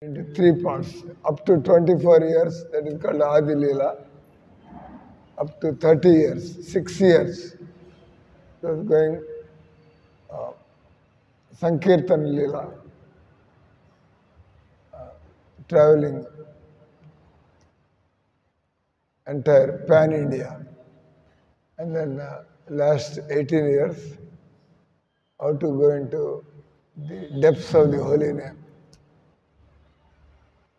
into three parts. Up to 24 years, that is called Adi Leela. Up to 30 years, 6 years, it was going Sankirtan Leela, traveling entire pan-India. And then last 18 years, how to go into the depths of the holy name,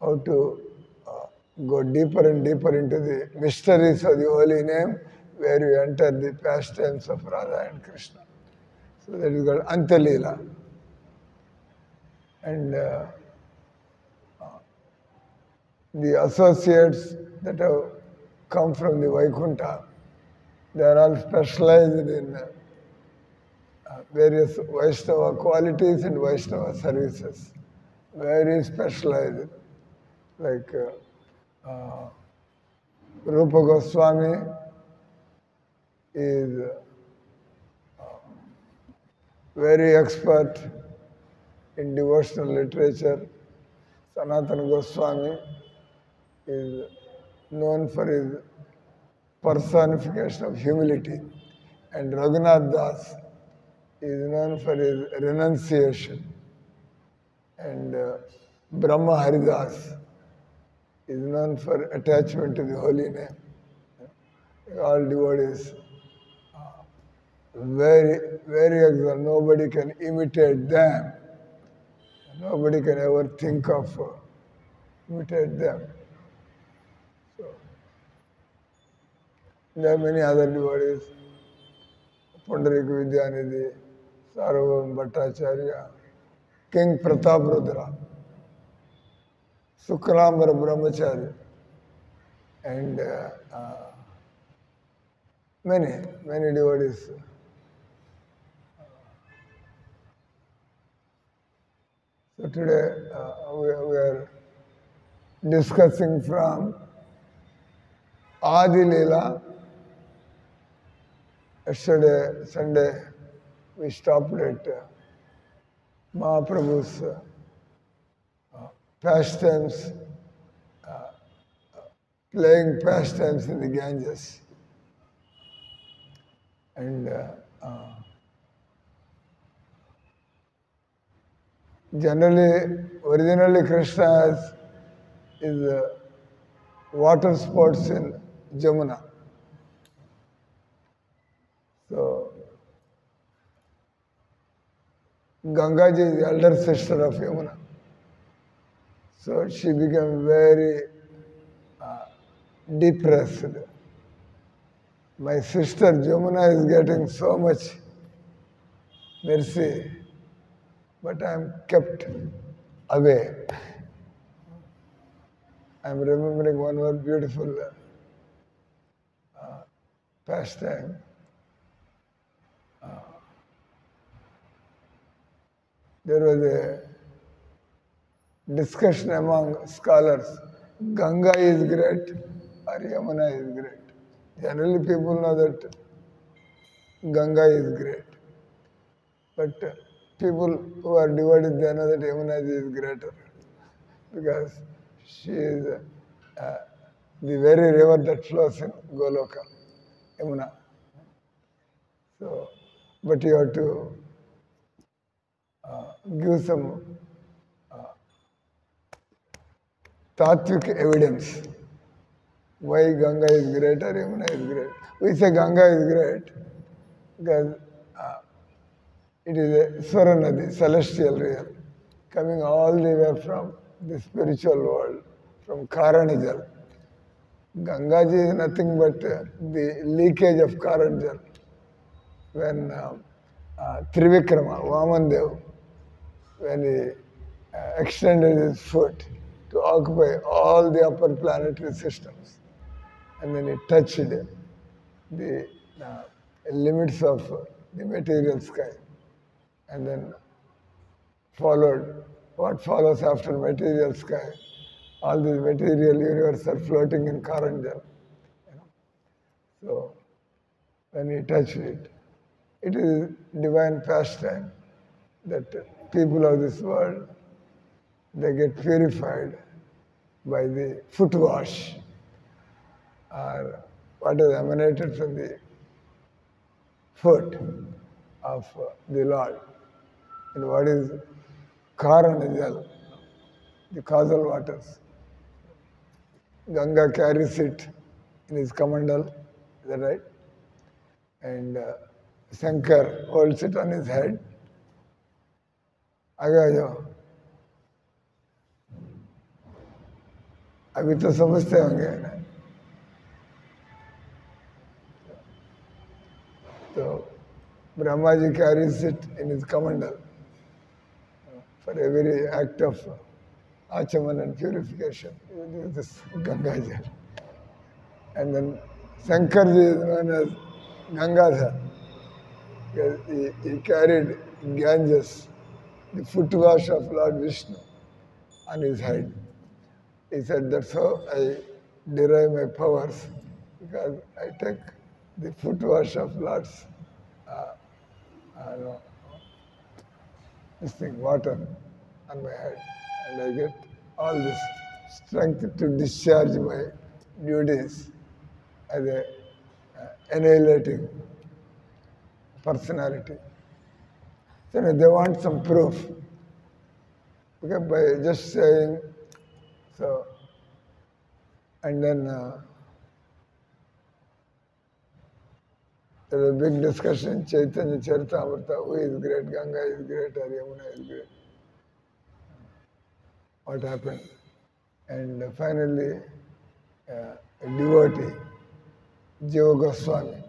how to go deeper and deeper into the mysteries of the holy name, where you enter the pastimes of Radha and Krishna. So that is called Antalila. And the associates that have come from the Vaikuntha, they are all specialized in various Vaishnava qualities and Vaishnava services. Very specialized. Like Rupa Goswami is very expert in devotional literature. Sanatana Goswami is known for his personification of humility. And Raghunath Das is known for his renunciation. And Brahma Haridas is known for attachment to the holy name. All devotees, very, very excellent. Nobody can imitate them. Nobody can ever think of imitate them. So, there are many other devotees. Pundarik Vidyanidhi, Sarvam Bhattacharya, King Pratap Rudra, Suklambar Brahmachari, and many devotees. So today we are discussing from Adi Leela. Yesterday, Sunday, we stopped at Mahaprabhu's pastimes, playing pastimes in the Ganges. And originally Krishna is water sports in Jamuna. So, Gangaji is the elder sister of Yamuna. So she became very depressed. My sister Jamuna is getting so much mercy, but I am kept away. I am remembering one more beautiful pastime. There was a discussion among scholars, Ganga is great or Yamuna is great. Generally people know that Ganga is great. But people who are devoted, they know that Yamuna is greater. Because she is the very river that flows in Goloka, Yamuna. So, but you have to give some Tattvic evidence why Ganga is great or Yamuna is great. We say Ganga is great because it is a Swaranadi, celestial river, coming all the way from the spiritual world, from Karanijal. Gangaji is nothing but the leakage of Karanjal. When Trivikrama, Vamandev, when he extended his foot to occupy all the upper planetary systems, and then he touched the limits of the material sky, and then followed what follows after material sky. All these material universe are floating in Karanjal. So when he touched it, it is divine pastime that people of this world, they get purified by the foot wash or what is emanated from the foot of the Lord. And what is Karanajal, the causal waters. Ganga carries it in his kamandal, is that right? And Shankar holds it on his head. आगे आ जाओ अभी तो समझते होंगे ना तो Brahma ji carries it in his kamandal for every act of achaman and purification. This Ganga Jal. And then Shankarji is known as Gangadhar. He carried Ganges, the foot wash of Lord Vishnu, on his head. He said, that's how I derive my powers, because I take the foot wash of Lord's this thing, water on my head, and I get all this strength to discharge my duties as a annihilating personality. So they want some proof. Okay, by just saying so, and then there was a big discussion in Chaitanya Charitamrita, who is great, Ganga is great, or Yamuna is great. What happened? And finally, a devotee, Jiva Goswami,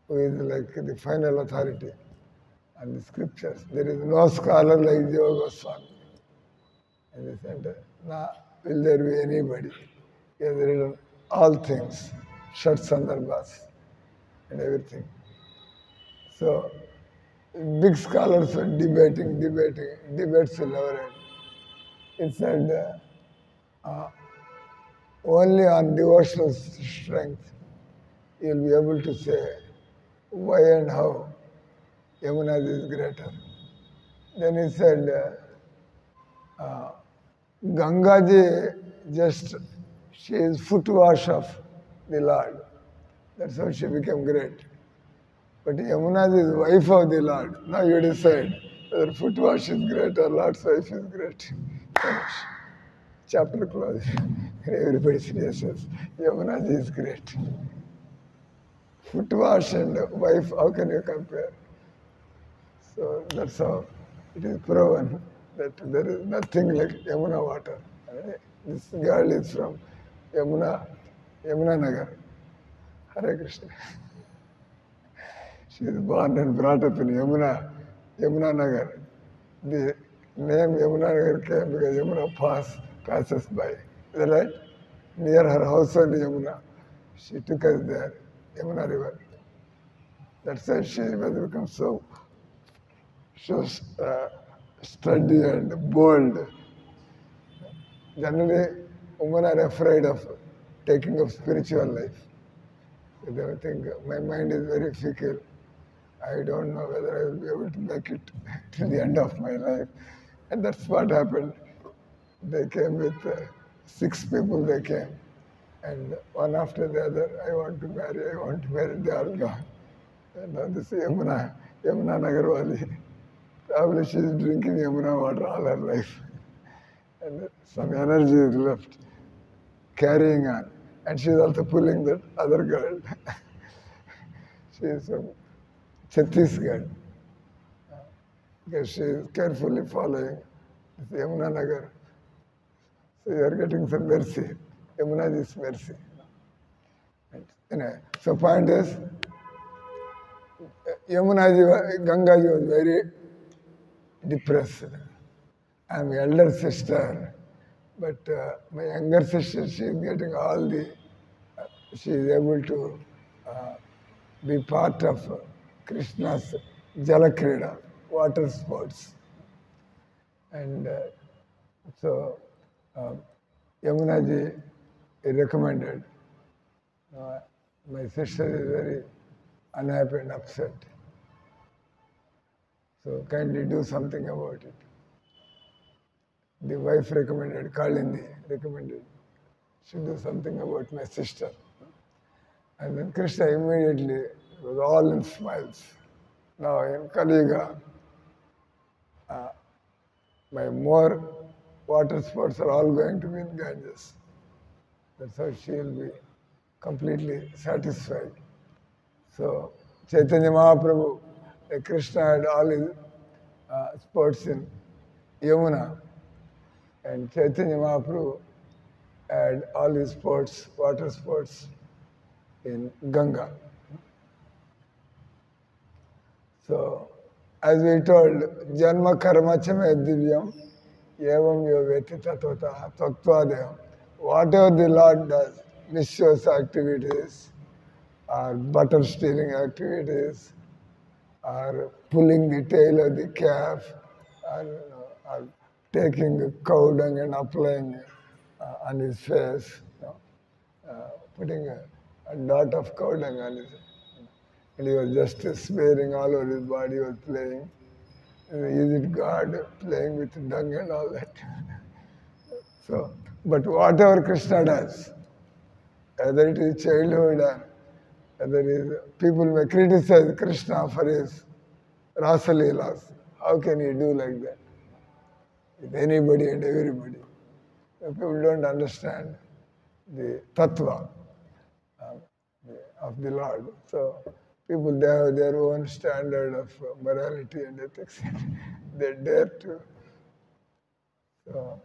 who is like the final authority on the scriptures. There is no scholar like Jiva Goswami in the center. Now, will there be anybody? He has written all things, Shat Sandarbhas and everything. So, big scholars were debating, debates will never end. It said only on devotional strength you will be able to say why and how Yamuna is greater. Then he said, Gangaji just, she is foot wash of the Lord. That's how she became great. But Yamuna is wife of the Lord. Now you decide whether foot wash is great or Lord's wife is great. Finish. Chapter closed. Everybody says, yes, Yamuna is great. Foot wash and wife, how can you compare? So that's how it is proven that there is nothing like Yamuna water. This girl is from Yamuna Nagar. Hare Krishna. She is born and brought up in Yamuna Nagar. The name Yamuna Nagar came because Yamuna passes by. Is that right? Near her house on Yamuna. She took us there, Yamuna River. That's why she has become so sturdy and bold. Generally, women are afraid of taking up spiritual life. They think, my mind is very fickle. I don't know whether I will be able to make it till the end of my life. And that's what happened. They came with 6 people they came. And one after the other, I want to marry, they are gone. And now this Yamuna Nagarwali. Probably she is drinking Yamuna water all her life. And some energy is left, carrying on. And she is also pulling that other girl. She is from Chhattisgarh. Because she is carefully following this Yamuna Nagar. So you are getting some mercy. Yamuna is mercy. So point is, Gangaji was very depressed. I am elder sister, but my younger sister, she is getting all the, she is able to be part of Krishna's Jalakrida, water sports. And so Yamunaji recommended. My sister is very unhappy and upset. So kindly do something about it. the wife recommended, Kalindi recommended, should do something about my sister. And then Krishna immediately was all in smiles. Now in Kali Yuga, my more water sports are all going to be in Ganges. That's how she will be completely satisfied. So Chaitanya Mahaprabhu, like Krishna had all his sports in Yamuna, and Chaitanya Mahaprabhu had all his sports, water sports, in Ganga. So, as we told, Janma Karma Chame Divyam, Evam Yoveti Tatota, Tattvadayam. Whatever the Lord does, mischievous activities, or butter stealing activities, or pulling the tail of the calf, or taking the cow dung and applying on his face, putting a dot of cow dung on his face. And he was just smearing all over his body, he was playing. Is it God playing with dung and all that? So, but whatever Krishna does, whether it is childhood or whether it is, people may criticize Krishna for his Rasa Leelas. How can he do like that? With anybody and everybody. So people don't understand the tattva of the Lord. So people, they have their own standard of morality and ethics. They dare to. So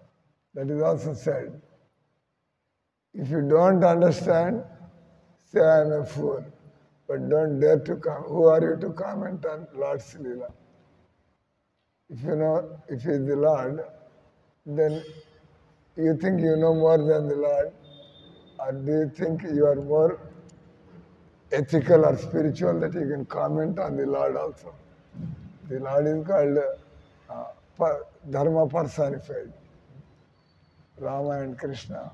that is also said. If you don't understand, say I am a fool. But don't dare to come. Who are you to comment on Lord's Leela? If you know, if he is the Lord, then you think you know more than the Lord? Or do you think you are more ethical or spiritual that you can comment on the Lord also? The Lord is called Dharma personified. Rama and Krishna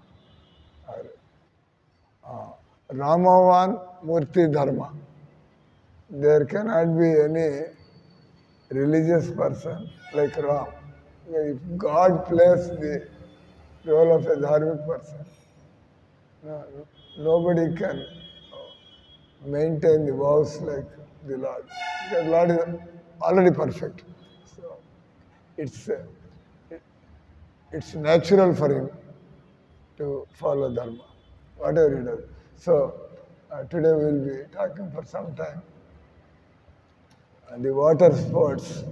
are Ramavan Murti Dharma. There cannot be any religious person like Ram. If God plays the role of a dharmic person, nobody can maintain the vows like the Lord. Because Lord is already perfect. So it's natural for him to follow Dharma, whatever he does. So today we will be talking for some time on the water sports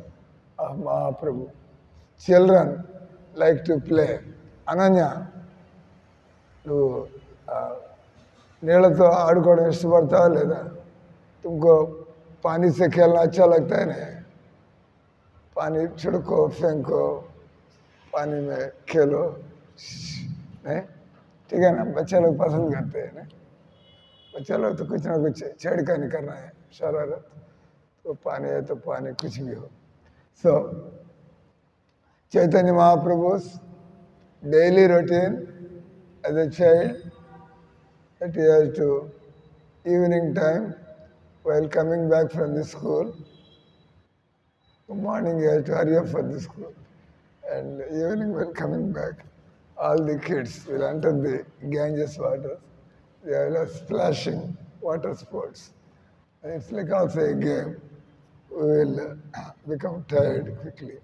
of Mahaprabhu. Children like to play. Ananya, నువ్వు నీళ్ళతో ఆడుకోవడం ఇష్టపడతావా లేదా? तुमको पानी से खेलना अच्छा लगता है ना? पानी छिड़को, फेंको, पानी में खेलो, नहीं? ठीक है ना? बच्चे लोग पसंद करते हैं ना? बच्चे लोग तो कुछ ना कुछ छेड़खानी करना है, शरारत. तो पानी है तो पानी कुछ भी हो. So, Chaitanya Mahaprabhu's daily routine as a child, that he has to, evening time, while coming back from the school, morning he has to hurry up for the school, and evening while coming back, all the kids will enter the Ganges waters. They are splashing water sports. And it's like also a game. We will become tired quickly.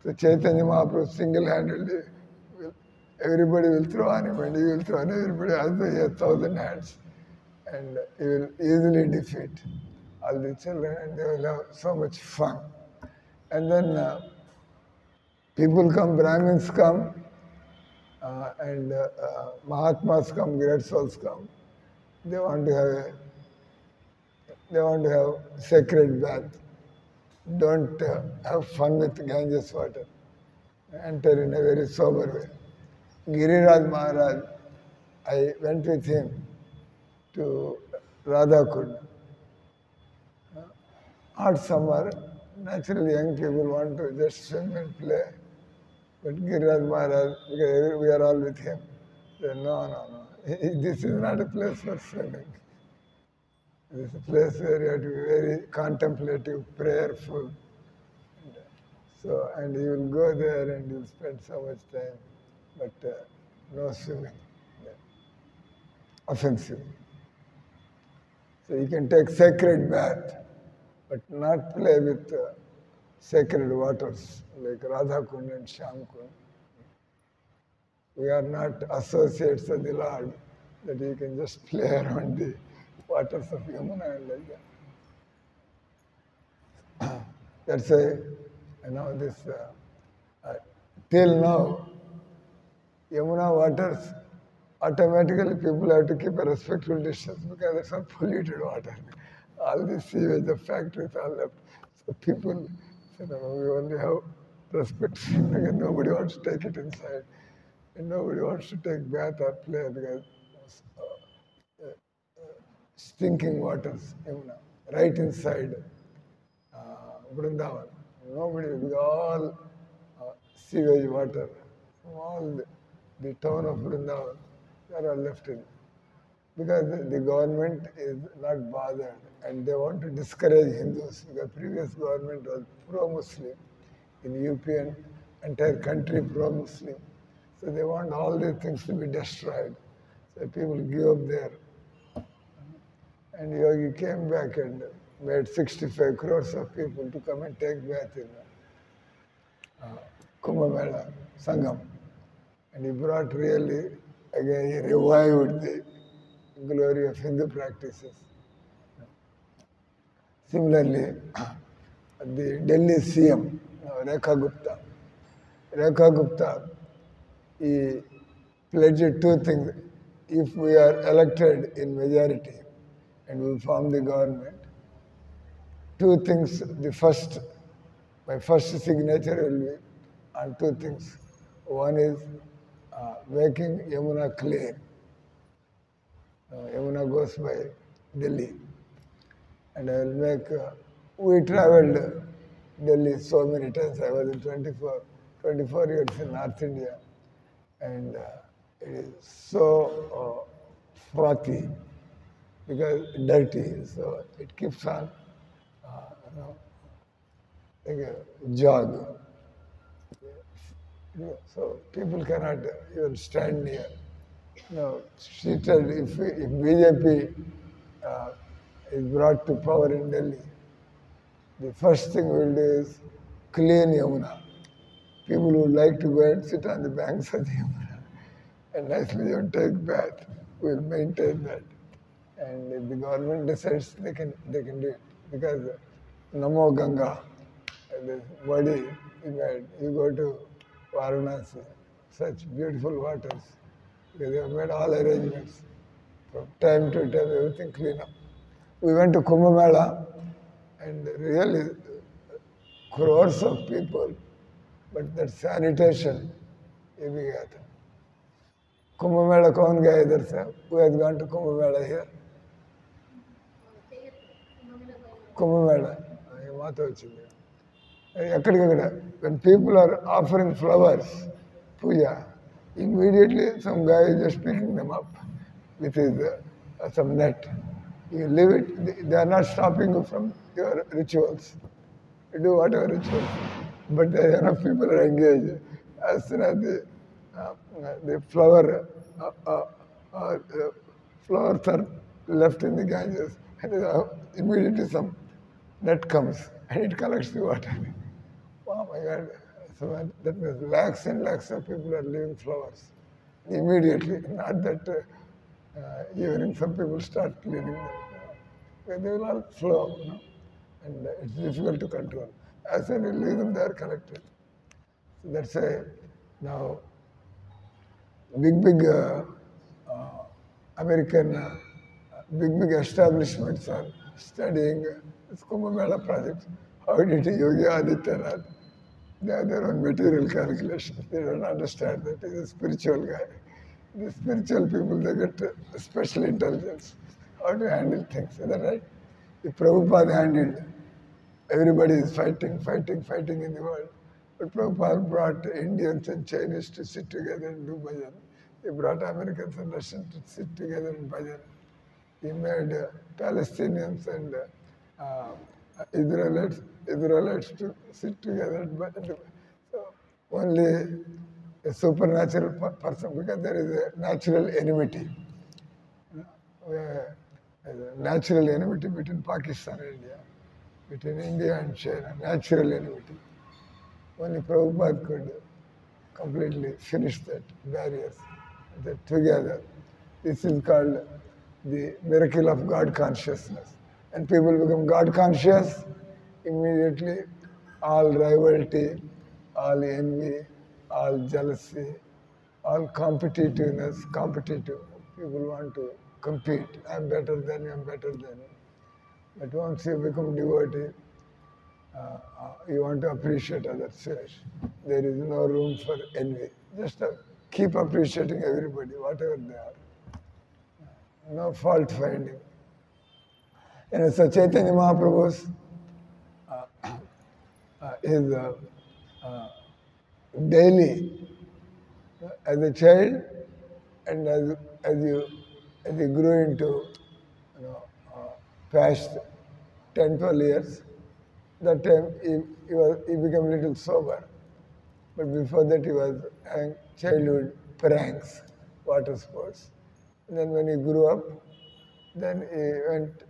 So Chaitanya Mahaprabhu single-handedly, everybody will throw on him and he will throw on everybody as though he has 1,000 hands. And he will easily defeat all the children and they will have so much fun. And then people come, Brahmins come, and Mahatmas come, great souls come. They want to have sacred bath. Don't have fun with Ganges water. Enter in a very sober way. Giriraj Maharaj, I went with him to Radhakund. Hot summer, naturally young people want to just swim and play. But Giriraj Maharaj, because we are all with him, said, no. This is not a place for swimming. This is a place where you have to be very contemplative, prayerful. So, and you will go there and you'll spend so much time, but no swimming. Yeah. Offensive. So you can take sacred bath, but not play with sacred waters like Radha Kund and Shyam Kund. We are not associates of the Lord that you can just play around the waters of Yamuna and like that. That's why, this, till now, Yamuna waters, automatically people have to keep a respectful distance because it's not polluted water. All the sewage, the factories are left. So people say, no, we only have respect because nobody wants to take it inside. And nobody wants to take bath or play because stinking waters, Yamuna, right inside Vrindavan. Nobody, with all sewage water from all the town of Vrindavan, they are all left in. Because the government is not bothered and they want to discourage Hindus because previous government was pro-Muslim in UP and entire country pro-Muslim. So they want all these things to be destroyed. So people give up there. And Yogi came back and made 65 crores of people to come and take bath in Kumbh Mela, Sangam. And he brought really, again, he revived the glory of Hindu practices. Similarly, the Delhi CM, Rekha Gupta. Rekha Gupta, he pledged two things. If we are elected in majority and we form the government, two things. My first signature will be on two things. One is making Yamuna clean. Yamuna goes by Delhi. And I will make, we traveled Delhi so many times. I was in 24 years in North India. And it is so frothy because dirty. So it keeps on, like a jog. So people cannot even stand near. Seated, if BJP is brought to power in Delhi, the first thing we'll do is clean Yamuna. People would like to go and sit on the banks of the Yamuna and nicely take bath. We'll maintain that. And if the government decides, they can do it. Because Namo Ganga, this body you made, you go to Varanasi, such beautiful waters. Because they have made all arrangements. From time to time, everything clean up. We went to Kumbh Mela, and really crores of people, but that sanitation, ये भी गया था. Kumbh Mela कौन गया इधर से? Who has gone to Kumbh Mela here? Kumbh Mela, ये माता వచ్చింది. ఎక్కడికక్కడ, when people are offering flowers, puja, immediately some guy is just picking them up with his some net. You leave it, they are not stopping you from your rituals. You do whatever rituals. But there are enough people are engaged. As soon as the flowers are left in the Ganges, and immediately some net comes and it collects the water. Oh my God. So that means lakhs and lakhs of people are leaving flowers immediately. Not that evening some people start cleaning them. They will all flow, and it's difficult to control. As soon as you leave them, they are collected. So that's why now big American big establishments are studying this Kumbh Mela project. How did Yogi Adityanath? They have their own material calculations. They don't understand that he's a spiritual guy. The spiritual people, they get special intelligence, how to handle things. Is that right? If Prabhupada handled, everybody is fighting in the world. But Prabhupada brought Indians and Chinese to sit together and do bhajan. He brought Americans and Russians to sit together in bhajan. He made Palestinians and Israelites Israelites to sit together. But so only a supernatural person, because there is a natural enmity. Natural enmity between Pakistan and India, between India and China, natural enmity. Only Prabhupada could completely finish that barriers that together. This is called the miracle of God consciousness. And people become God conscious, immediately all rivalry, all envy, all jealousy, all competitive. People want to compete. I'm better than you, I'm better than you. But once you become devotee, you want to appreciate others. Finish. There is no room for envy. Just keep appreciating everybody, whatever they are. No fault finding. And so Chaitanya Mahaprabhu's his daily, as a child, and as you grew into, past 10, 12 years, that time he became a little sober. But before that he was having childhood pranks, water sports. And then when he grew up, then he went,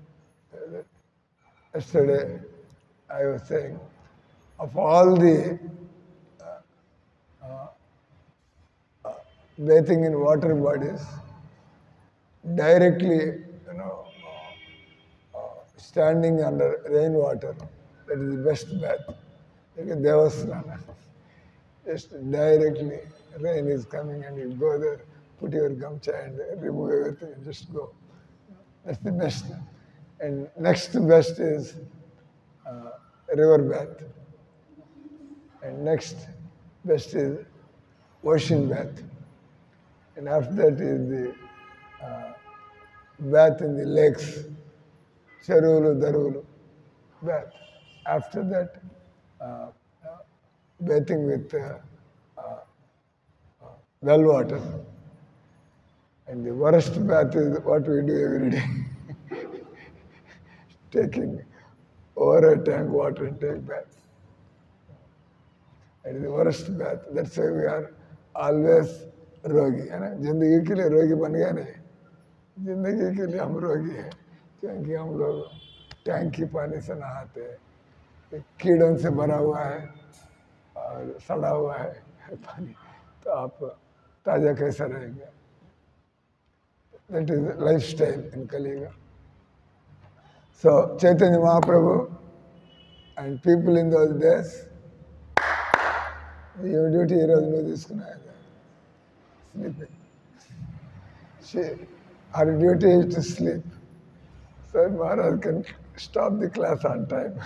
yesterday I was saying, of all the bathing in water bodies, directly, standing under rainwater, that is the best bath. Like a Devasnana. Just directly, rain is coming and you go there, put your gamcha and remove everything and just go. That's the best. And next best is river bath. And next best is ocean bath. And after that is the bath in the lakes, Cherulu, Darulu, bath. After that, bathing with well water. And the worst bath is what we do every day. Taking over a tank water and take bath. It is the worst bath. That's why we are always rogi. है ना? जिंदगी के लिए रोगी बन गया नहीं. जिंदगी के लिए हम रोगी हैं, क्योंकि हम लोग टैंक की पानी से नहाते हैं, कीड़ों से भरा हुआ है और सड़ा हुआ है पानी, तो आप ताजा कैसे रहेंगे? That is lifestyle in Kaliga. So Chaitanya Mahaprabhu and people in those days, your duty is sleeping. Her duty is to sleep. So Maharaj can stop the class on time.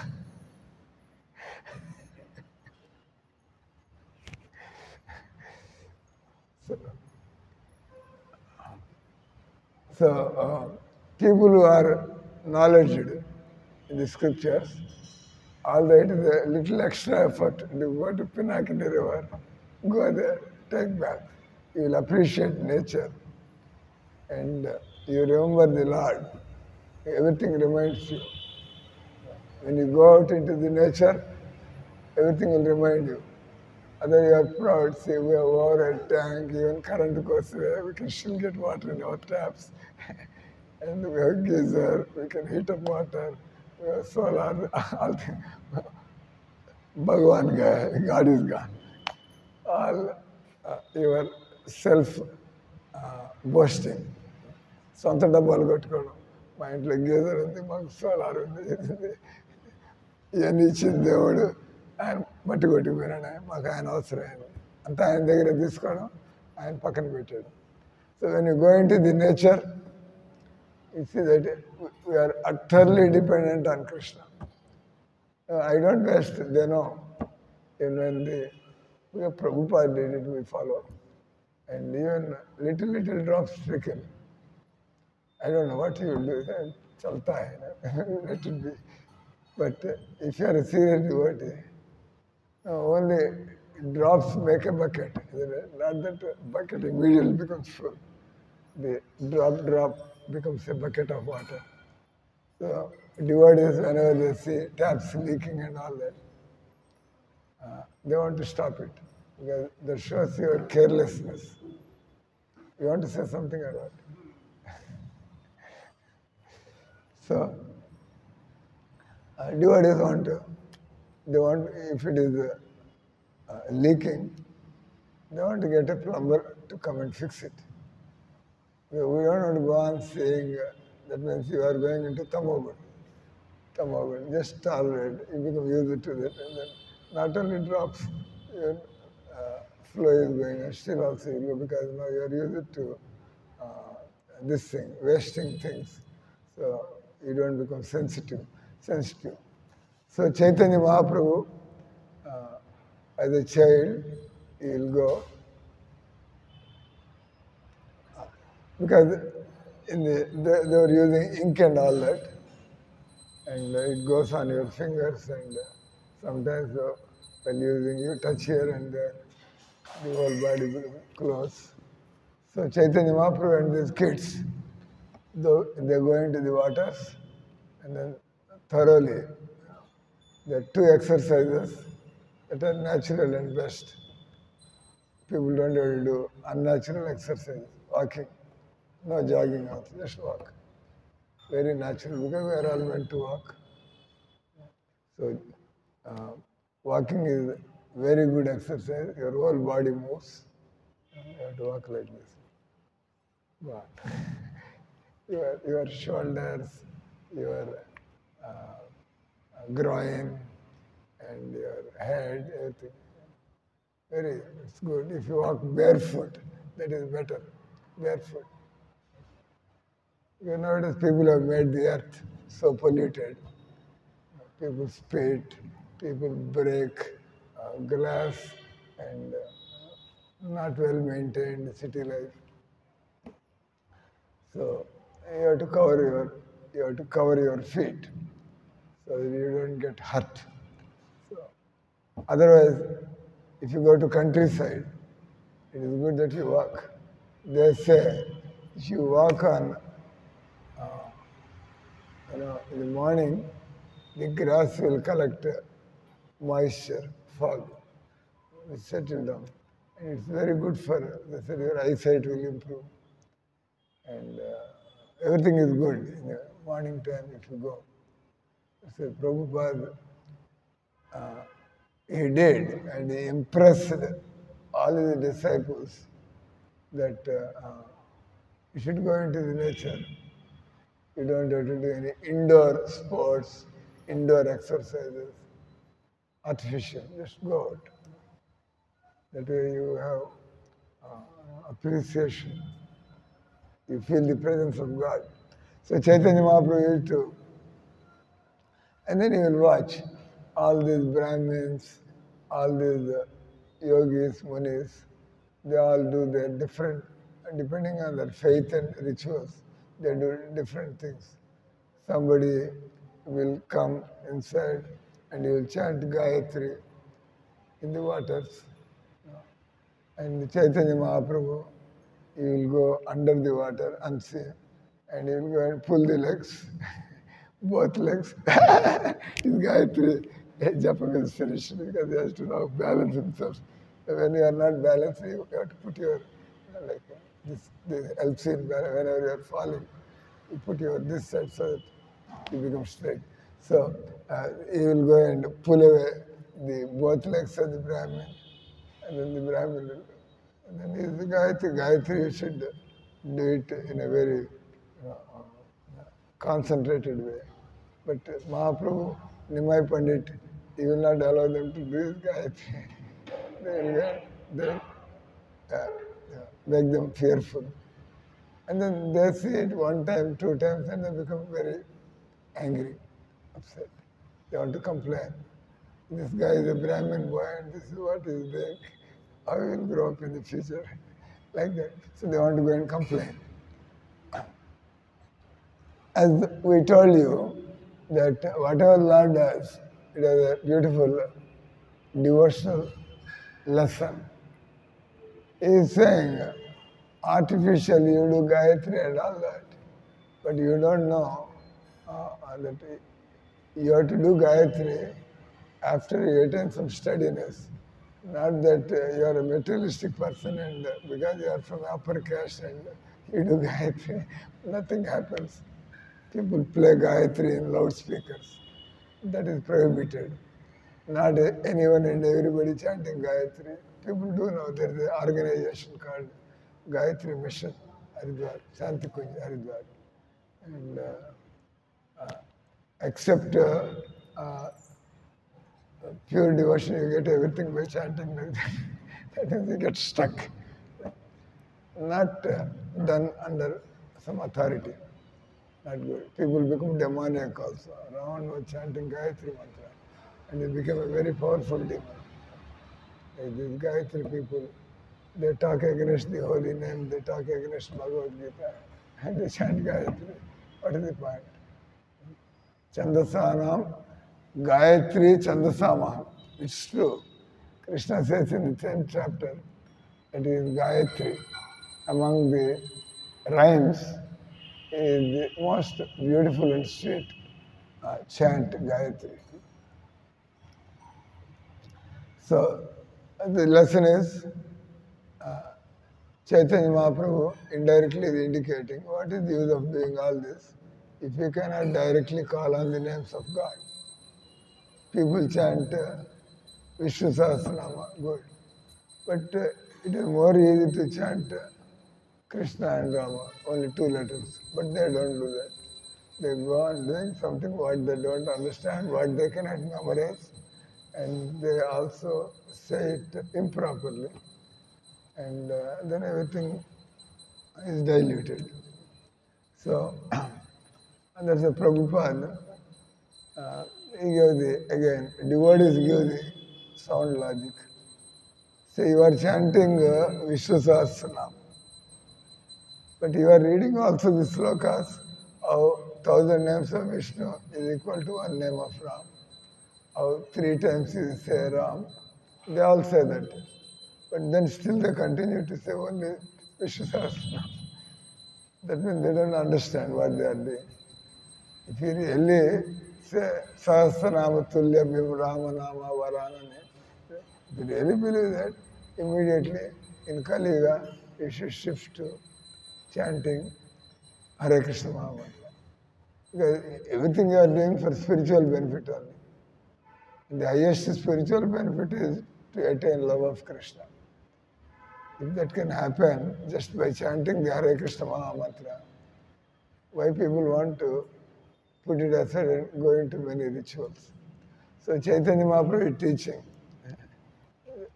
So people who are knowledgeable in the scriptures, although it is a little extra effort to go to Pinakini River, go there, take bath. You will appreciate nature and you remember the Lord. Everything reminds you. When you go out into the nature, everything will remind you. Other you are proud, say we have over a tank, even current goes away, we can still get water in our taps. And we have geyser, we can heat up water, we have solar, all things. Bhagavan gaya, God is gone. All your self boasting. సొంత డబ్బాలు కొట్టుకోవడం, మా ఇంట్లో gather ఉంది, మాకు solar ఉంది, ఇవన్నీ ఇచ్చింది దేవుడు, ఆయన మట్టి కొట్టుకుపోయినాడు, మాకు ఆయన అవసరమైంది అంతా ఆయన దగ్గర తీసుకోవడం, ఆయన పక్కన పెట్టాడు. So when you go in to the nature, you see that we are utterly dependent on Krishna. I don't waste, they know. Even when Prabhupada did it, we follow. And even little drops trickle. I don't know what you will do. Chalta hai, let it be. But if you are a serious devotee, only drops make a bucket. Not that bucket immediately becomes full. The drop becomes a bucket of water. So Devotees, whenever they see taps leaking and all that, they want to stop it because that shows your carelessness. You want to say something about it. So, devotees want to, they want, if it is leaking, they want to get a plumber to come and fix it. We don't want to go on saying that means you are going into tamogun. Tamogun, just tolerate, you become used to that, and then not only drops, your flow is going, and still also you go because now you are used to this thing, wasting things. So you don't become sensitive. So Chaitanya Mahaprabhu, as a child, he will go because they were using ink and all that, and it goes on your fingers, and sometimes while using you touch here and there, the whole body becomes close. So Chaitanya Mahaprabhu and these kids, they go into the waters and then thoroughly. There are two exercises that are natural and best. People don't have to do unnatural exercise, walking, no jogging also, just walk. Very natural because we are all meant to walk. So walking is very good exercise. Your whole body moves. You have to walk like this. But your shoulders, your groin, and your head, everything. It's good. If you walk barefoot, that is better. Barefoot. Because nowadays people have made the earth so polluted. People spit, people break glass, and not well maintained city life. So you have to cover your feet so that you don't get hurt. So otherwise, if you go to countryside, it is good that you walk. They say if you walk on, in the morning, the grass will collect moisture, fog, will settle down. And it's very good for, they said your eyesight will improve. And everything is good in the morning time if you go. So Prabhupada, he did, and he impressed all his disciples that you should go into the nature. You don't have to do any indoor sports, indoor exercises, artificial. Just go out. That way you have appreciation. You feel the presence of God. So Chaitanya Mahaprabhu used to, and then you will watch all these Brahmins, all these yogis, munis, they all do their different, depending on their faith and rituals, they do different things. Somebody will come inside and he will chant Gayatri in the waters. And Chaitanya Mahaprabhu, he will go under the water unseen and he will go and pull the legs, both legs. His Gayatri Japam is finished because he has to now balance himself. When you are not balanced, you have to put your, this helps in whenever you are falling. You put your this side so that you become straight. So he will go and pull away the both legs of the Brahmin, and then the Brahmin will, and then is the Gayatri. Gayatri you should do it in a very concentrated way. But Mahaprabhu, Nimai Pandit, he will not allow them to do his Gayatri. They make them fearful. And then they see it one time, two times, and they become very angry, upset. They want to complain. This guy is a Brahmin boy, and this is what he is doing. How he will grow up in the future? Like that. So they want to go and complain. As we told you, that whatever Lord does, it is a beautiful devotional lesson. He is saying, artificially you do Gayatri and all that, but you don't know that you have to do Gayatri after you attain some steadiness. Not that you are a materialistic person and because you are from upper caste and you do Gayatri, nothing happens. People play Gayatri in loudspeakers. That is prohibited. Not anyone and everybody chanting Gayatri. People do know there is an organization called Gayatri Mission, Haridwar, Shanti Kunj, Haridwar. And except pure devotion, you get everything by chanting like that. That means you get stuck. Not done under some authority. Not good. People become demoniac also. Ravan was chanting Gayatri mantra and he became a very powerful demon. Like these Gayatri people, they talk against the holy name, they talk against Bhagavad Gita, and they chant Gayatri. What is the point? Chandasanam, Gayatri Chandasamaham. It's true. Krishna says in the 10th chapter, it is Gayatri. Among the rhymes, is the most beautiful and sweet chant Gayatri. So the lesson is Chaitanya Mahaprabhu indirectly is indicating what is the use of doing all this if you cannot directly call on the names of God. People chant Vishnu Sahasranama, good. But it is more easy to chant Krishna and Rama, only 2 letters. But they don't do that. They go on doing something what they don't understand, what they cannot memorize, and they also say it improperly. And then everything is diluted. So, and there's a Prabhupada, he gave the, again, devotees give the sound logic. Say you are chanting Vishnu Sahasranam, but you are reading also the slokas of 1,000 names of Vishnu is equal to 1 name of Ram. How 3 times you say Ram, they all say that. But then still they continue to say only Vishnu Sahasranam. That means they don't understand what they are doing. If you really say Sahasranama Tulya Bhim Rama Nama Varanane, if you really believe that, immediately in Kali Yuga you should shift to chanting Hare Krishna Mahamantra. Because everything you are doing for spiritual benefit only. And the highest spiritual benefit is to attain love of Krishna. If that can happen just by chanting the Hare Krishna Mahamantra, why people want to put it aside and go into many rituals? So Chaitanya Mahaprabhu is teaching.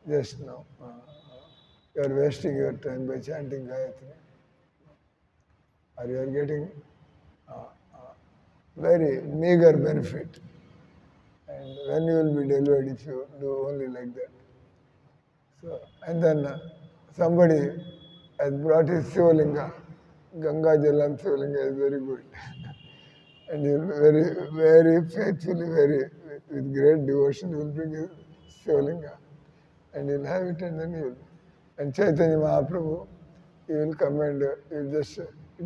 Just now, you are wasting your time by chanting Gayatri. Or you are getting very meager benefit. And when you will be delivered if you do only like that. So, and then somebody has brought his Sivalinga. Ganga Jalam Sivalinga is very good. And he will very, very faithfully, with great devotion, he will bring his Sivalinga. And he'll have it and then he will. And Chaitanya Mahaprabhu, he will come and he will just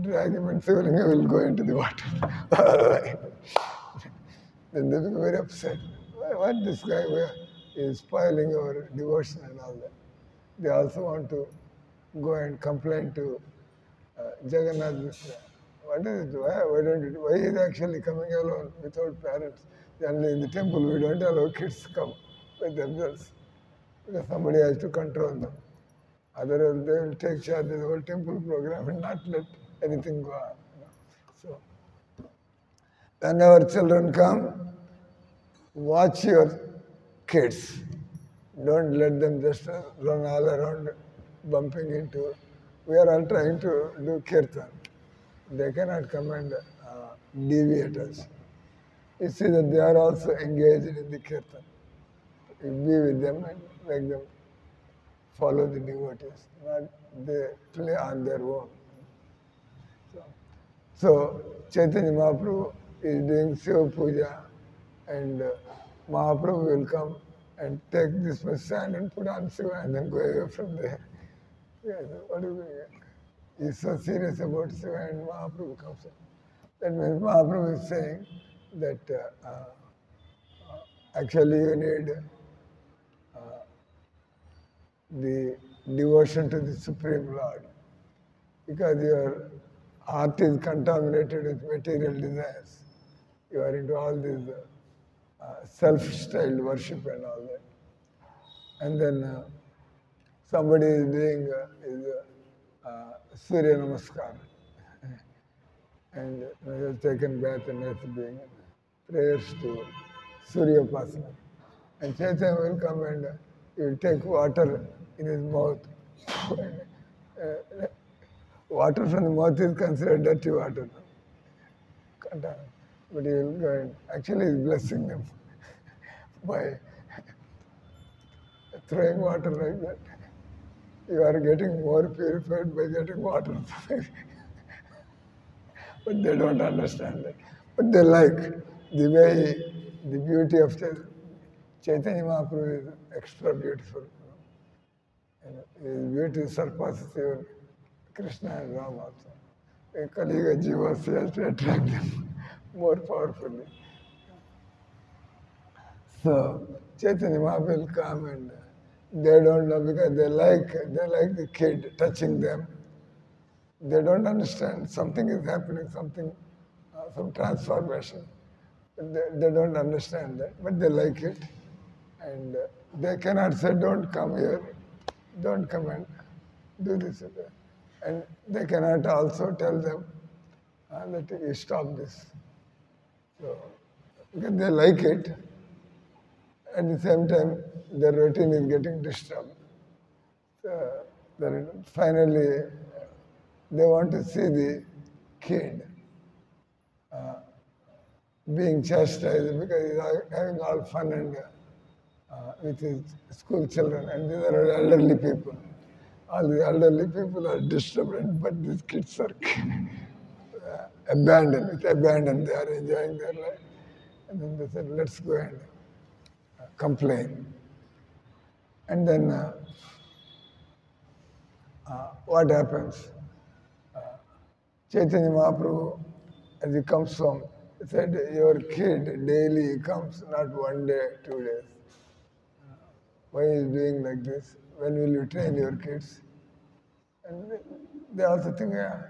drag him and Sivalinga will go into the water. Then they become very upset. What this guy is spoiling our devotion and all that. They also want to go and complain to Jagannath Mishra. What is it? Why don't you? Why is he actually coming alone without parents? Generally in the temple we don't allow kids to come with themselves because somebody has to control them. Otherwise they will take charge of the whole temple program and not let anything go on. So whenever children come, watch your kids. Don't let them just run all around bumping into. We are all trying to do kirtan. They cannot come and deviate us. You see that they are also engaged in the kirtan. You be with them and make them follow the devotees. Not they play on their own. So Chaitanya Mahaprabhu is doing Shiva Puja and Mahaprabhu will come and take this much sand and put on Shiva and then go away from there. Yes, what do you mean? He's so serious about Shiva and Mahaprabhu comes in. That means Mahaprabhu is saying that actually you need the devotion to the Supreme Lord, because your heart is contaminated with material desires. You are into all this self-styled worship and all that. And then somebody is doing Surya Namaskar and has taken bath and is doing prayers to Surya Upasana. And Chaitanya will come and he will take water in his mouth. Water from the mouth is considered dirty water. But he will go and actually he's blessing them by throwing water like that. You are getting more purified by getting water. But they don't understand that. But they like the way, the beauty of Chaitanya Mahaprabhu is extra beautiful. His beauty surpasses even Krishna and Ram also. A Kaliga Jivas has to attract them more powerfully. So Chaitanya Mahaprabhu will come and they don't know because they like the kid touching them. They don't understand something is happening, some transformation. They don't understand that, but they like it. And they cannot say, don't come here, don't come and do this. And they cannot also tell them that you stop this. So, because they like it, at the same time, their routine is getting disturbed. So, finally, they want to see the kid being chastised because he's having all fun and with his school children, and these are elderly people. All the elderly people are disturbed, but these kids are abandoned. With abandon, they are enjoying their life. And then they said, let's go and complain. And then what happens? Chaitanya Mahaprabhu, as he comes home, he said, your kid daily comes, not 1 day, 2 days. Why is he doing like this? When will you train your kids? And they also think, yeah.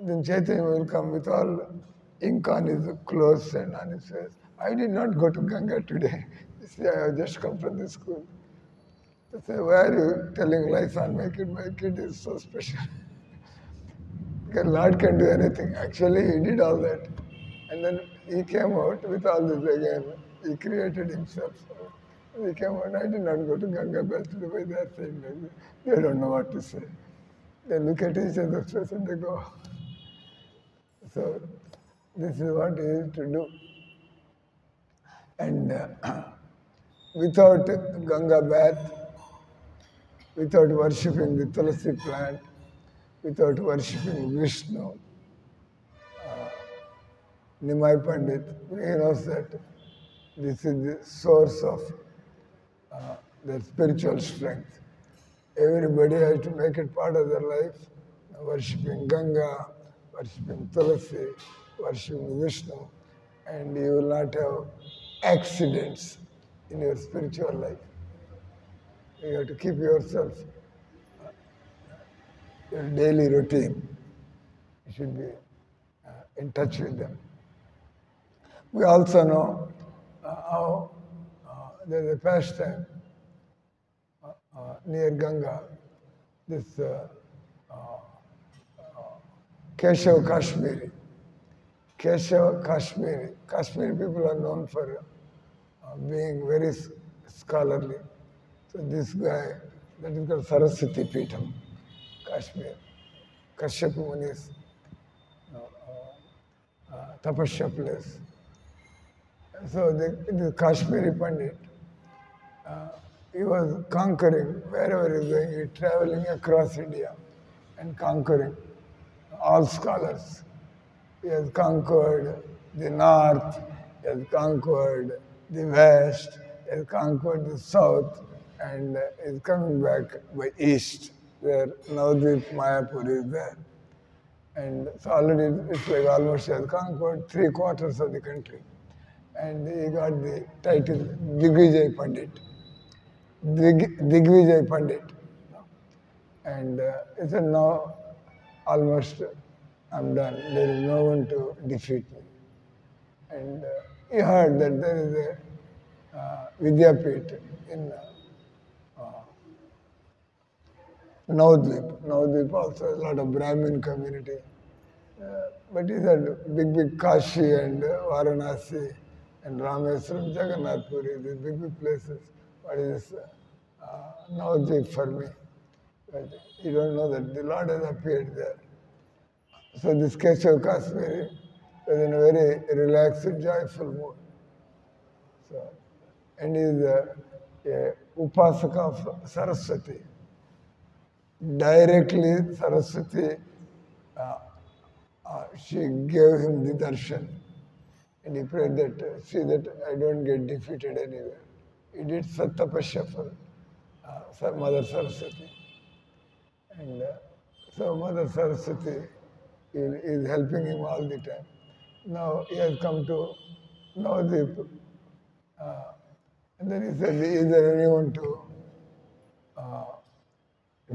Then Chaitanya will come with all ink on his clothes and on his face. I did not go to Ganga today. You see, I have just come from the school. They say, why are you telling lies on my kid? My kid is so special. Because Lord can do anything. Actually, he did all that. And then he came out with all this again. He created himself. He came out, I did not go to Ganga Bath the way they are saying like this. They don't know what to say. They look at each other's face and they go. So, this is what he used to do. And without Ganga bath, without worshipping the Tulasi plant, without worshipping Vishnu, Nimai Pandit, he knows that this is the source of their spiritual strength. Everybody has to make it part of their life, worshipping Ganga, worshipping Tulasi, worshipping Vishnu, and you will not have accidents in your spiritual life. You have to keep yourself, your daily routine. You should be in touch with them. We also know how there's a pastime near Ganga, this Keshav Kashmiri. Keshav Kashmiri. Kashmiri people are known for being very scholarly. So this guy, that is called Saraswati Peetham, Kashmir. Kashyap Muni's tapasya place. So the Kashmiri Pandit, he was conquering wherever he was going, he was traveling across India and conquering all scholars. He has conquered the north, he has conquered the west, he has conquered the south, and is coming back by east, where Navadvip Mayapur is there. And so already it's like almost he has conquered 3/4 of the country. And he got the title Digvijay Pandit. Digvijay Pandit. And he said, now almost I'm done. There is no one to defeat me. And he heard that there is a Vidyapit in Navadvip. Navadvip also a lot of Brahmin community. But he said big Kashi and Varanasi and Rameswaram, Jagannath Puri, these big places. What is this? Navadvip for me. But you don't know that the Lord has appeared there. So this Keshav Kashmiri was in a very relaxed, joyful mood. So, and he is a Upasaka of Saraswati. Directly Saraswati, she gave him the darshan. And he prayed that, see that I don't get defeated anywhere. He did Sattapasya for Mother Saraswati. And so Mother Saraswati is helping him all the time. Now he has come to Navadvip. And then he said, is there anyone to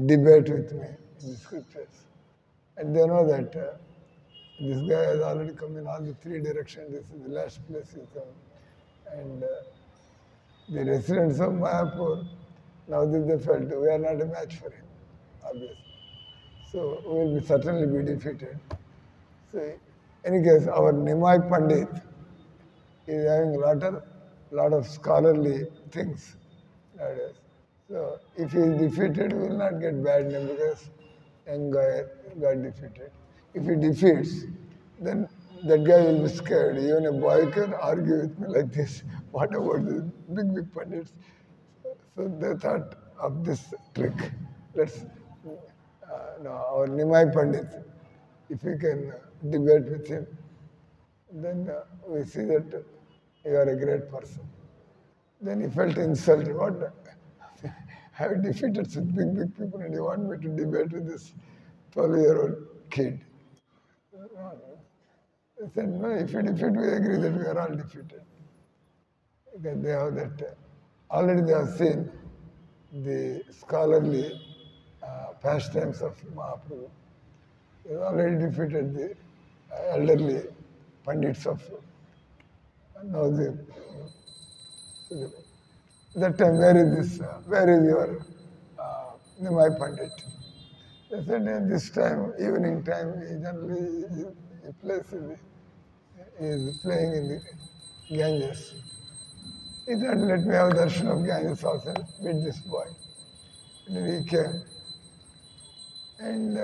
debate with me in the scriptures? And they know that this guy has already come in all the three directions. This is the last place he's come. And the residents of Mayapur, now they felt we are not a match for him, obviously. So we will certainly be defeated. So in any case, our Nimai Pandit is having a lot of scholarly things nowadays. So if he is defeated, we will not get bad name because young guy got defeated. If he defeats, then that guy will be scared. Even a boy can argue with me like this. What about the big Pandits? So they thought of this trick. Let's, our Nimai Pandit, if we can debate with him, then we see that you are a great person. Then he felt insulted. What? I have defeated such big people and you want me to debate with this 12-year-old kid. He said, no, if you defeat, we agree that we are all defeated. Because they have that, already they have seen the scholarly pastimes of Mahaprabhu. They have already defeated the elderly Pandits of Navadvip. That time, where is your Nimai Pandit? They said, this time, evening time, he generally he is playing in the Ganges. He thought, let me have darshan of Ganges also, meet this boy. And then he came. And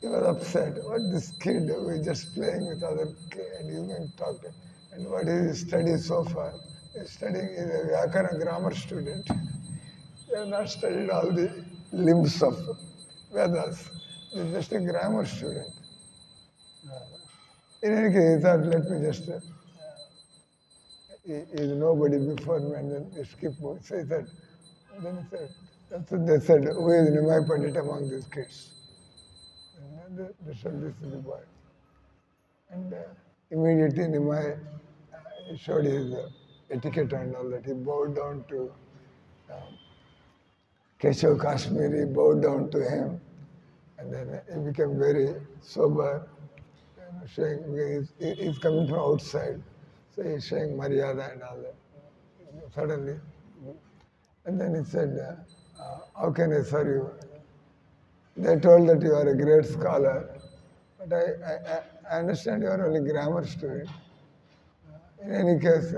he was upset. What this kid, who is just playing with other kids, and you can talk to him. And what is his study so far? He's studying, he's a Vyakara grammar student. He has not studied all the limbs of Vedas. He's just a grammar student. In any case, he thought, let me just, he is nobody before me, and then he skipped moving. So he said, and then he said, that's what they said, who is Nimai Pandit among these kids? And then they said, this is the boy. And immediately Nimai showed his etiquette and all that. He bowed down to Keshav Kashmiri, bowed down to him, and then he became very sober, showing, he's coming from outside, so he's showing Maryada and all that. Suddenly, and then he said, how can I serve you? They told that you are a great scholar, but I understand you are only grammar student. In any case,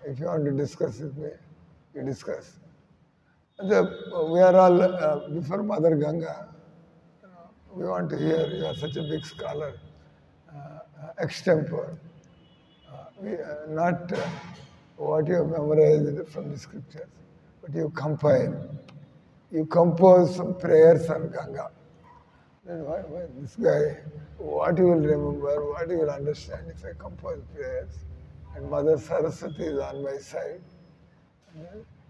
if you want to discuss with me, you discuss. We are all, before Mother Ganga, we want to hear, you are such a big scholar, extempore. Not what you have memorized from the scriptures, but you compile. You compose some prayers on Ganga. Then this guy, what he will remember, what he will understand if I compose prayers. And Mother Saraswati is on my side.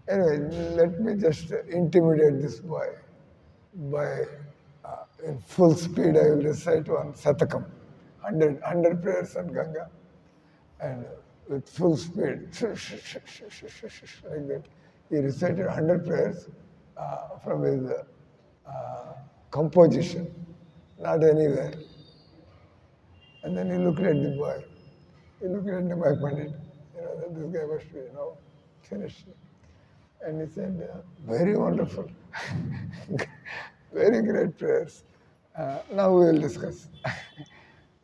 Anyway, let me just intimidate this boy by in full speed I will recite one Satakam, 100 prayers on Ganga, and with full speed, like that. He recited 100 prayers from his composition, not anywhere. And then he looked at the boy. He looked at the my Pandit. That this guy must be, finished. And he said, very wonderful. Very great prayers. Now we will discuss.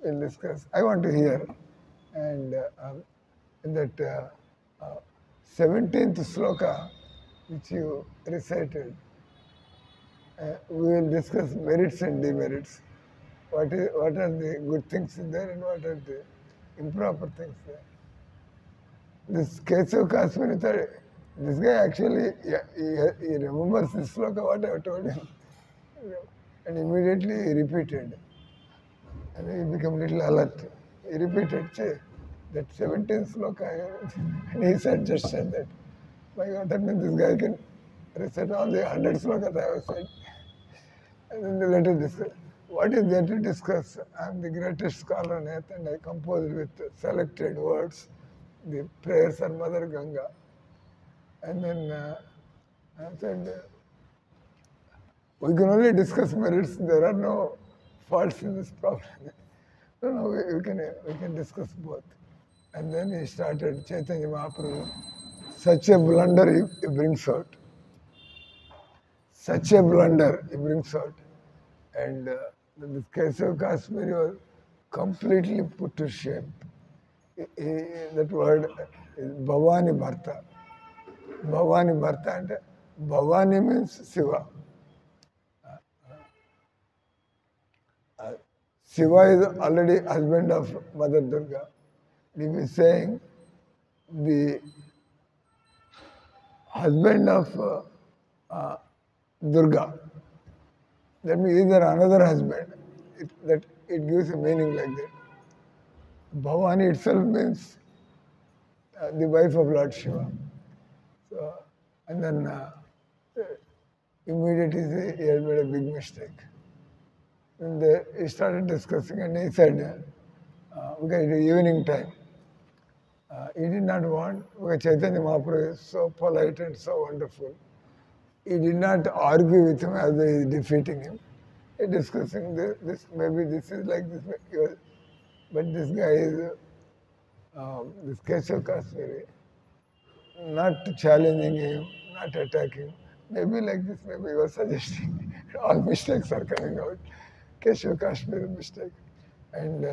We'll discuss. I want to hear. And in that 17th sloka, which you recited, we will discuss merits and demerits. What are the good things in there and what are the improper things there. This Kesav Kasmiri thought, this guy actually, he remembers this sloka, what I told him. And immediately he repeated. And he became a little alert. He repeated, that 17th sloka. And he just said that. My God, that means this guy can recite all the 100 slokas I have said. And then the letter discuss. What is there to discuss? I am the greatest scholar on earth and I composed with selected words the prayers on Mother Ganga. And then I said, we can only discuss merits. There are no faults in this problem. No, we can discuss both. And then he started Chaitanya Mahaprabhu. Such a blunder he brings out. Such a blunder he brings out. And this Kesav Kasmiri was completely put to shame. That word is Bhavani Bharta. Bhavani Bharta, and Bhavani means Shiva. Shiva is already husband of Mother Durga. He is saying the husband of Durga. That means either another husband. It gives a meaning like that. Bhavani itself means the wife of Lord Shiva. So, and then immediately he had made a big mistake. And he started discussing and he said, because it is evening time, he did not want, because Chaitanya Mahaprabhu is so polite and so wonderful, he did not argue with him as he is defeating him. He is discussing this, maybe this is like this, but this guy is, this Kesav Kasmiri, not challenging him, not attacking. Maybe like this, maybe he was suggesting. All mistakes are coming out. Kesav Kasmiri mistake. And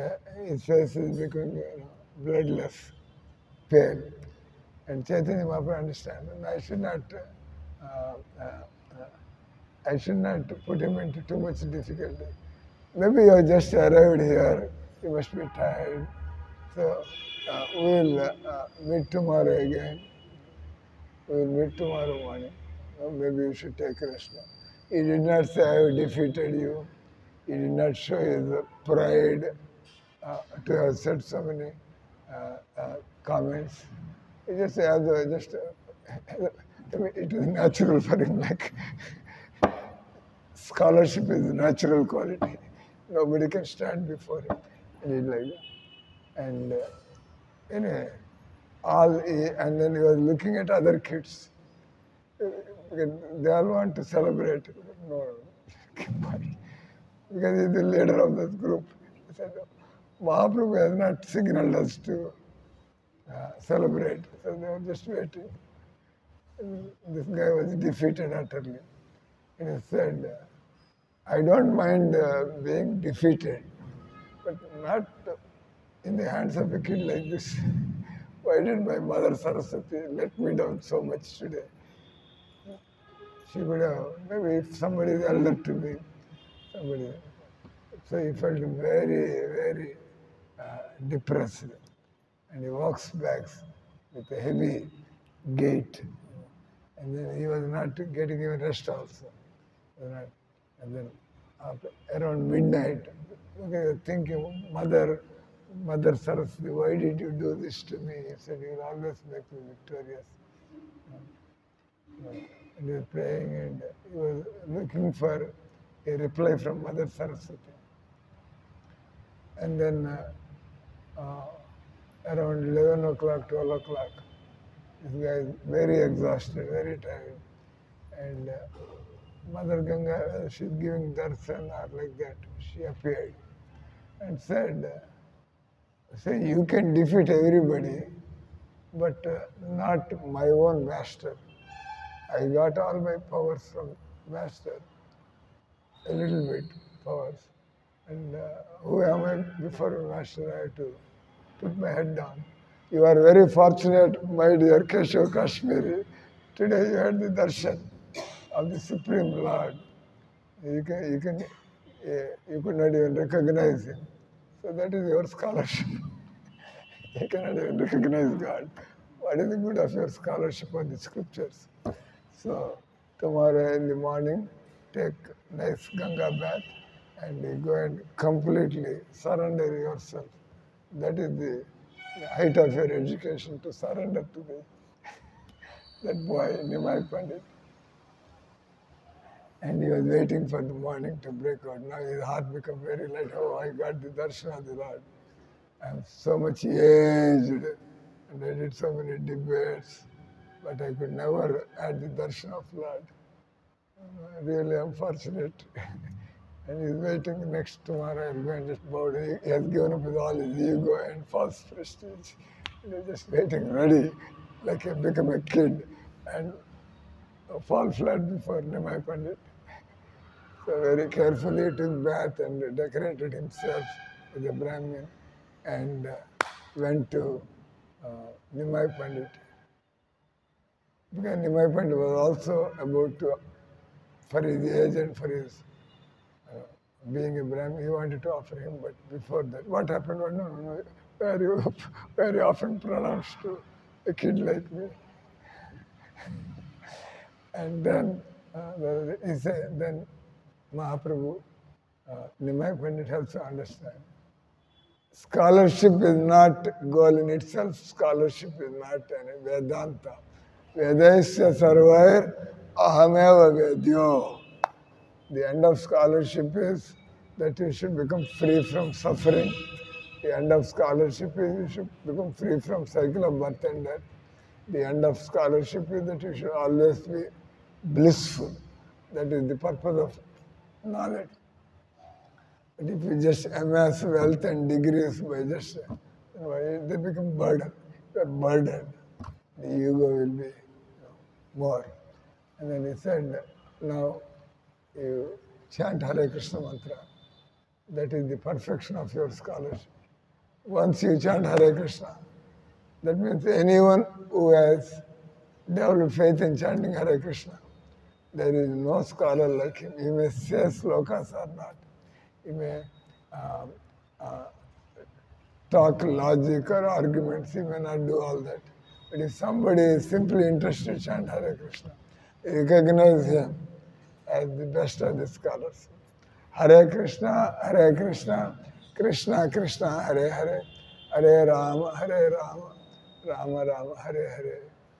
his face is becoming bloodless, pale. And Chaitanya Mahaprabhu understands. And I should not put him into too much difficulty. Maybe you have just arrived here. You must be tired. So we will meet tomorrow again. We will meet tomorrow morning. Maybe you should take rest now. He did not say, I have defeated you. He did not show his pride to have said so many comments. He just said, it is natural for him, like scholarship is a natural quality. Nobody can stand before him. And he like that. And anyway, and then he was looking at other kids. They all want to celebrate. No, because he's the leader of this group. He said, Mahaprabhu has not signaled us to celebrate. So they were just waiting. And this guy was defeated utterly. And he said, I don't mind being defeated, but not in the hands of a kid like this. Why did my mother Saraswati let me down so much today? She would have, maybe if somebody is elder to me, somebody. So he felt very, very depressed. And he walks back with a heavy gait. And then he was not getting even rest also. And then after, around midnight, thinking, Mother Saraswati, why did you do this to me? He said, you will always make me victorious. And he was praying and he was looking for a reply from Mother Saraswati. And then around 11 o'clock, 12 o'clock, this guy is very exhausted, very tired. And Mother Ganga, she's giving darshan or like that. She appeared and said, say, you can defeat everybody, but not my own master. I got all my powers from master, a little bit powers. And who am I before master? I have to put my head down. You are very fortunate, my dear Keshav Kashmiri. Today you had the darshan of the Supreme Lord. You could not even recognize him. So that is your scholarship. You cannot even recognize God. What is the good of your scholarship on the scriptures? So tomorrow in the morning, take nice Ganga bath and you go and completely surrender yourself. That is the height of your education, to surrender to that boy, Nimai Pandit. And he was waiting for the morning to break out. Now his heart became very light. Oh, I got the darshan of the Lord. I am so much aged and I did so many debates, but I could never add the darshan of Lord. Really unfortunate. And he's waiting next tomorrow. I'll go and just bow down. He has given up with all his ego and false prestige. He's just waiting, ready, like he become a kid and fall flat before Nimai Pandit. So very carefully he took bath and decorated himself as a Brahmin and went to Nimai Pandit. Because Nimai Pandit was also about to, for his age and for his being a Brahmin, he wanted to offer him, but before that, what happened? Oh, no, very often pronounced to a kid like me. And then he said, then Mahaprabhu, Nimai Pandit helps to understand. Scholarship is not goal in itself. Scholarship is not any Vedanta. Vedaisya sarvair ahameva vedyo. The end of scholarship is that you should become free from suffering. The end of scholarship is you should become free from cycle of birth and death. The end of scholarship is that you should always be blissful. That is the purpose of knowledge. But if you just amass wealth and degrees by just, they become burden. You are burdened. The ego will be more. And then he said, now you chant Hare Krishna mantra. That is the perfection of your scholarship. Once you chant Hare Krishna, that means anyone who has developed faith in chanting Hare Krishna, there is no scholar like him. He may say slokas or not. He may talk logic or arguments. He may not do all that. But if somebody is simply interested to chant Hare Krishna, recognize him as the best of the scholars. Hare Krishna, Krishna Krishna, Hare Hare, Hare Rama, Rama Rama, Hare Hare.